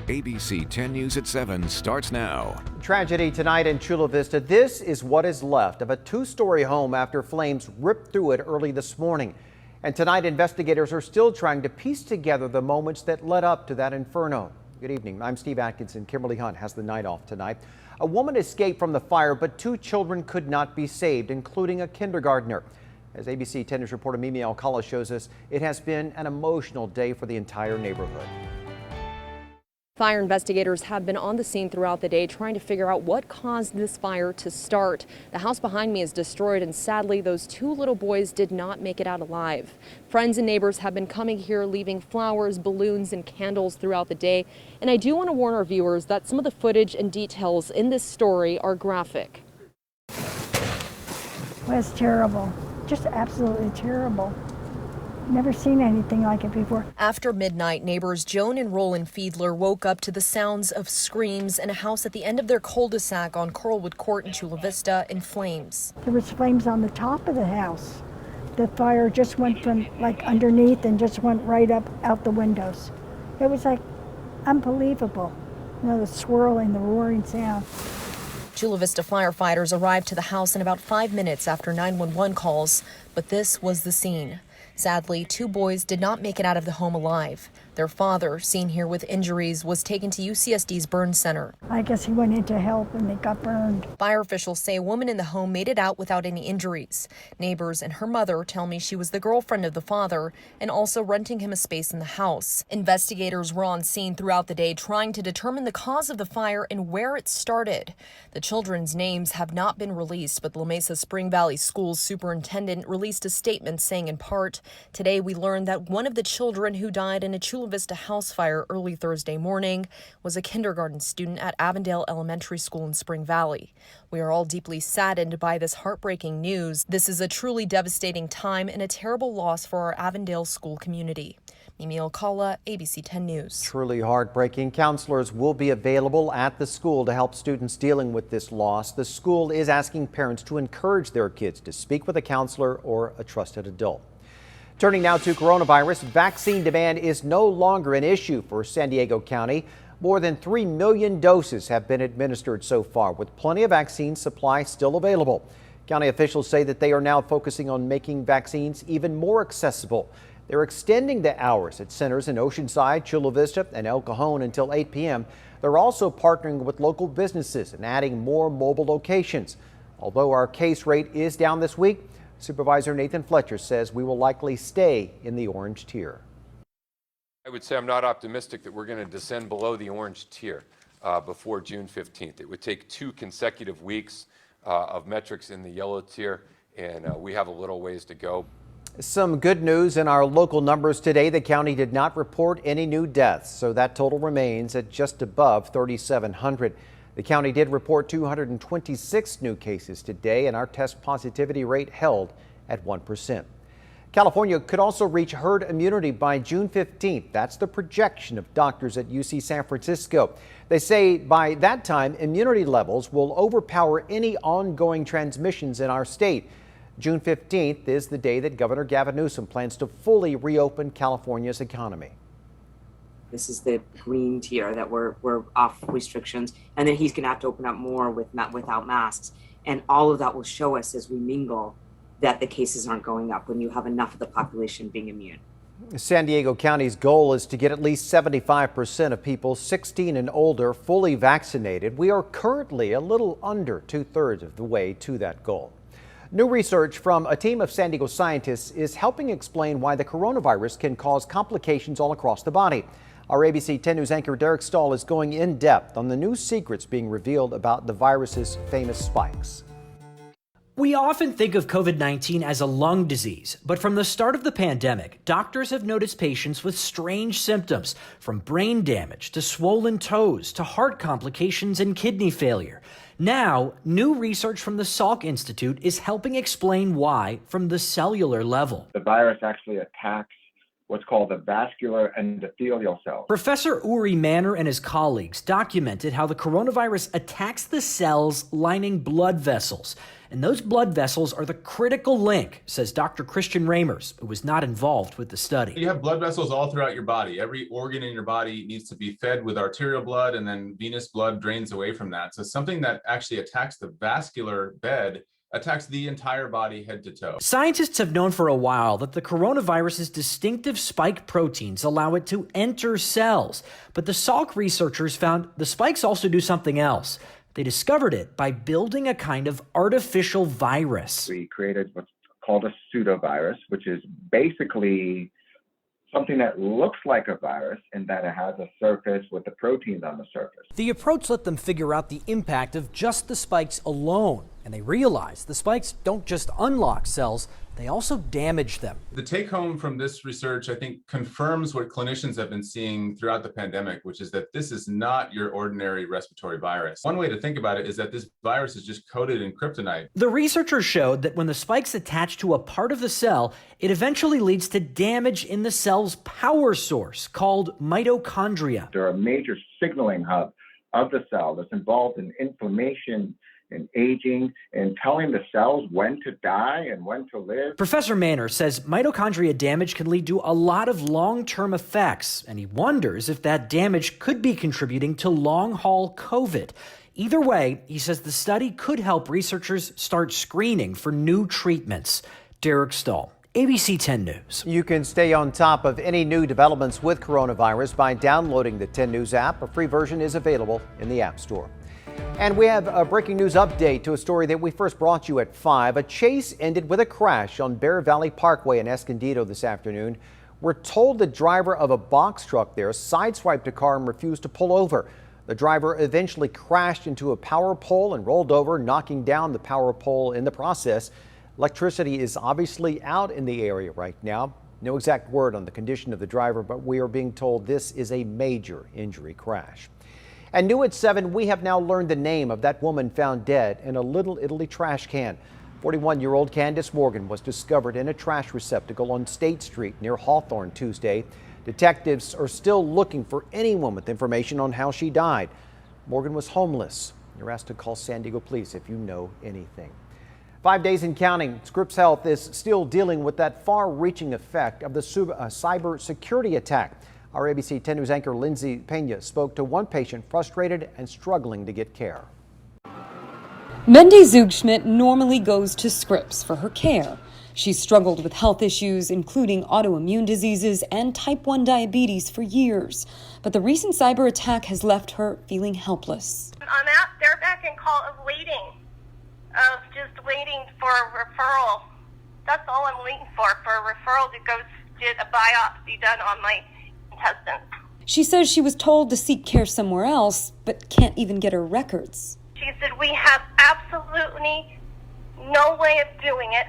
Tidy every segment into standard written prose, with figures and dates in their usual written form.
ABC 10 News at 7 starts now. Tragedy tonight in Chula Vista. This is what is left of a two-story home after flames ripped through it early this morning. And tonight, investigators are still trying to piece together the moments that led up to that inferno. Good evening. I'm Steve Atkinson. Kimberly Hunt has the night off tonight. A woman escaped from the fire, but two children could not be saved, including a kindergartner. As ABC 10 News reporter Mimi Alcala shows us, it has been an emotional day for the entire neighborhood. Fire investigators have been on the scene throughout the day trying to figure out what caused this fire to start. The house behind me is destroyed, and sadly, those two little boys did not make it out alive. Friends and neighbors have been coming here, leaving flowers, balloons, and candles throughout the day. And I do want to warn our viewers that some of the footage and details in this story are graphic. It was terrible, just absolutely terrible. Never seen anything like it before. After midnight, neighbors Joan and Roland Fiedler woke up to the sounds of screams in a house at the end of their cul-de-sac on Coralwood Court in Chula Vista in flames. There was flames on the top of the house. The fire just went from like underneath and just went right up out the windows. It was like unbelievable. You know, the swirling, the roaring sound. Chula Vista firefighters arrived to the house in about 5 minutes after 911 calls, but this was the scene. Sadly, two boys did not make it out of the home alive. Their father, seen here with injuries, was taken to UCSD's burn center. I guess he went in to help and they got burned. Fire officials say a woman in the home made it out without any injuries. Neighbors and her mother tell me she was the girlfriend of the father and also renting him a space in the house. Investigators were on scene throughout the day trying to determine the cause of the fire and where it started. The children's names have not been released, but La Mesa Spring Valley Schools superintendent released a statement saying in part, "Today we learned that one of the children who died in a Chula Vista house fire early Thursday morning was a kindergarten student at Avondale Elementary School in Spring Valley. We are all deeply saddened by this heartbreaking news. This is a truly devastating time and a terrible loss for our Avondale school community." Mimi Alcala, ABC 10 News. Truly heartbreaking. Counselors will be available at the school to help students dealing with this loss. The school is asking parents to encourage their kids to speak with a counselor or a trusted adult. Turning now to coronavirus, vaccine demand is no longer an issue for San Diego County. More than 3 million doses have been administered so far, with plenty of vaccine supply still available. County officials say that they are now focusing on making vaccines even more accessible. They're extending the hours at centers in Oceanside, Chula Vista, and El Cajon until 8 p.m. They're also partnering with local businesses and adding more mobile locations. Although our case rate is down this week, Supervisor Nathan Fletcher says we will likely stay in the orange tier. I would say I'm not optimistic that we're going to descend below the orange tier before June 15th. It would take 2 consecutive weeks of metrics in the yellow tier, and we have a little ways to go. Some good news in our local numbers today. The county did not report any new deaths, so that total remains at just above 3,700. The county did report 226 new cases today, and our test positivity rate held at 1%. California could also reach herd immunity by June 15th. That's the projection of doctors at UC San Francisco. They say by that time, immunity levels will overpower any ongoing transmissions in our state. June 15th is the day that Governor Gavin Newsom plans to fully reopen California's economy. This is the green tier that we're off restrictions, and then he's going to have to open up more without masks. And all of that will show us as we mingle that the cases aren't going up when you have enough of the population being immune. San Diego County's goal is to get at least 75% of people 16 and older fully vaccinated. We are currently a little under 2/3 of the way to that goal. New research from a team of San Diego scientists is helping explain why the coronavirus can cause complications all across the body. Our ABC 10 News anchor Derek Stahl is going in depth on the new secrets being revealed about the virus's famous spikes. We often think of COVID-19 as a lung disease, but from the start of the pandemic, doctors have noticed patients with strange symptoms, from brain damage to swollen toes to heart complications and kidney failure. Now, new research from the Salk Institute is helping explain why from the cellular level. The virus actually attacks what's called the vascular endothelial cells. Professor Uri Manor and his colleagues documented how the coronavirus attacks the cells lining blood vessels. And those blood vessels are the critical link, says Dr. Christian Ramers, who was not involved with the study. You have blood vessels all throughout your body. Every organ in your body needs to be fed with arterial blood, and then venous blood drains away from that. So something that actually attacks the vascular bed attacks the entire body head to toe. Scientists have known for a while that the coronavirus's distinctive spike proteins allow it to enter cells. But the Salk researchers found the spikes also do something else. They discovered it by building a kind of artificial virus. We created what's called a pseudovirus, which is basically something that looks like a virus in that it has a surface with the proteins on the surface. The approach let them figure out the impact of just the spikes alone. And they realized the spikes don't just unlock cells, they also damage them. The take home from this research, I think, confirms what clinicians have been seeing throughout the pandemic, which is that this is not your ordinary respiratory virus. One way to think about it is that this virus is just coated in kryptonite. The researchers showed that when the spikes attach to a part of the cell, it eventually leads to damage in the cell's power source, called mitochondria. They're a major signaling hub of the cell that's involved in inflammation and aging and telling the cells when to die and when to live. Professor Manor says mitochondria damage can lead to a lot of long-term effects, and he wonders if that damage could be contributing to long-haul COVID. Either way, he says the study could help researchers start screening for new treatments. Derek Stahl, ABC 10 News. You can stay on top of any new developments with coronavirus by downloading the 10 News app. A free version is available in the App Store. And we have a breaking news update to a story that we first brought you at 5. A chase ended with a crash on Bear Valley Parkway in Escondido this afternoon. We're told the driver of a box truck there sideswiped a car and refused to pull over. The driver eventually crashed into a power pole and rolled over, knocking down the power pole in the process. Electricity is obviously out in the area right now. No exact word on the condition of the driver, but we are being told this is a major injury crash. And new at 7, we have now learned the name of that woman found dead in a Little Italy trash can. 41-year-old Candace Morgan was discovered in a trash receptacle on State Street near Hawthorne Tuesday. Detectives are still looking for anyone with information on how she died. Morgan was homeless. You're asked to call San Diego Police if you know anything. 5 days and counting, Scripps Health is still dealing with that far-reaching effect of the cyber security attack. Our ABC 10 News anchor Lindsay Pena spoke to one patient frustrated and struggling to get care. Mendy Zugschmidt normally goes to Scripps for her care. She's struggled with health issues, including autoimmune diseases and type 1 diabetes for years. But the recent cyber attack has left her feeling helpless. I'm at their beck and call of just waiting for a referral. That's all I'm waiting for a referral to go get a biopsy done on my intestines. She says she was told to seek care somewhere else, but can't even get her records. She said, we have absolutely no way of doing it.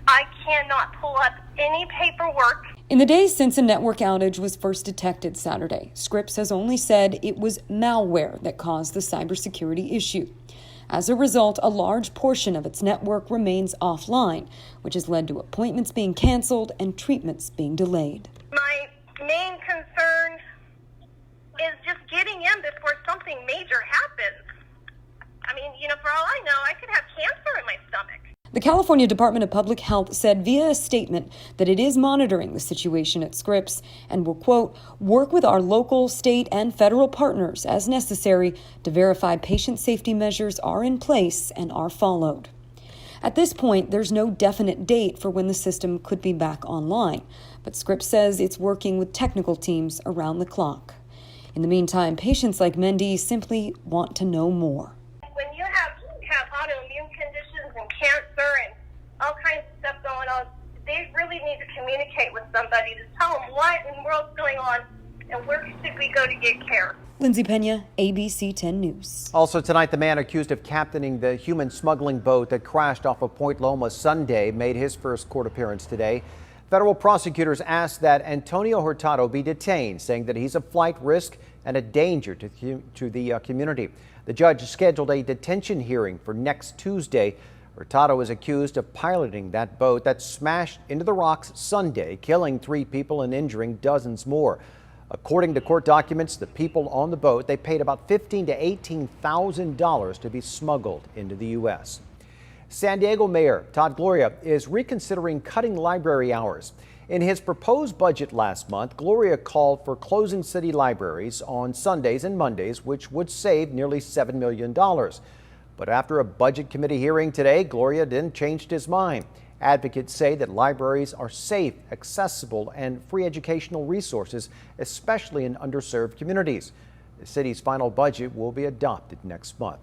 I cannot pull up any paperwork. In the days since a network outage was first detected Saturday, Scripps has only said it was malware that caused the cybersecurity issue. As a result, a large portion of its network remains offline, which has led to appointments being canceled and treatments being delayed. My main concern is just getting in before something major happens. I mean, for all I know, I could have cancer in my stomach. The California Department of Public Health said via a statement that it is monitoring the situation at Scripps and will, quote, work with our local, state, and federal partners as necessary to verify patient safety measures are in place and are followed. At this point, there's no definite date for when the system could be back online, but Scripps says it's working with technical teams around the clock. In the meantime, patients like Mendy simply want to know more. When you have autoimmune conditions and cancer and all kinds of stuff going on, they really need to communicate with somebody to tell them what in the world's going on and where should we go to get care. Lindsay Pena, ABC 10 News. Also tonight, the man accused of captaining the human smuggling boat that crashed off of Point Loma Sunday made his first court appearance today. Federal prosecutors asked that Antonio Hurtado be detained, saying that he's a flight risk and a danger to the community. The judge scheduled a detention hearing for next Tuesday. Hurtado is accused of piloting that boat that smashed into the rocks Sunday, killing 3 people and injuring dozens more. According to court documents, the people on the boat, they paid about $15,000 to $18,000 to be smuggled into the U.S. San Diego Mayor Todd Gloria is reconsidering cutting library hours. In his proposed budget last month, Gloria called for closing city libraries on Sundays and Mondays, which would save nearly $7 million. But after a budget committee hearing today, Gloria then changed his mind. Advocates say that libraries are safe, accessible, and free educational resources, especially in underserved communities. The city's final budget will be adopted next month.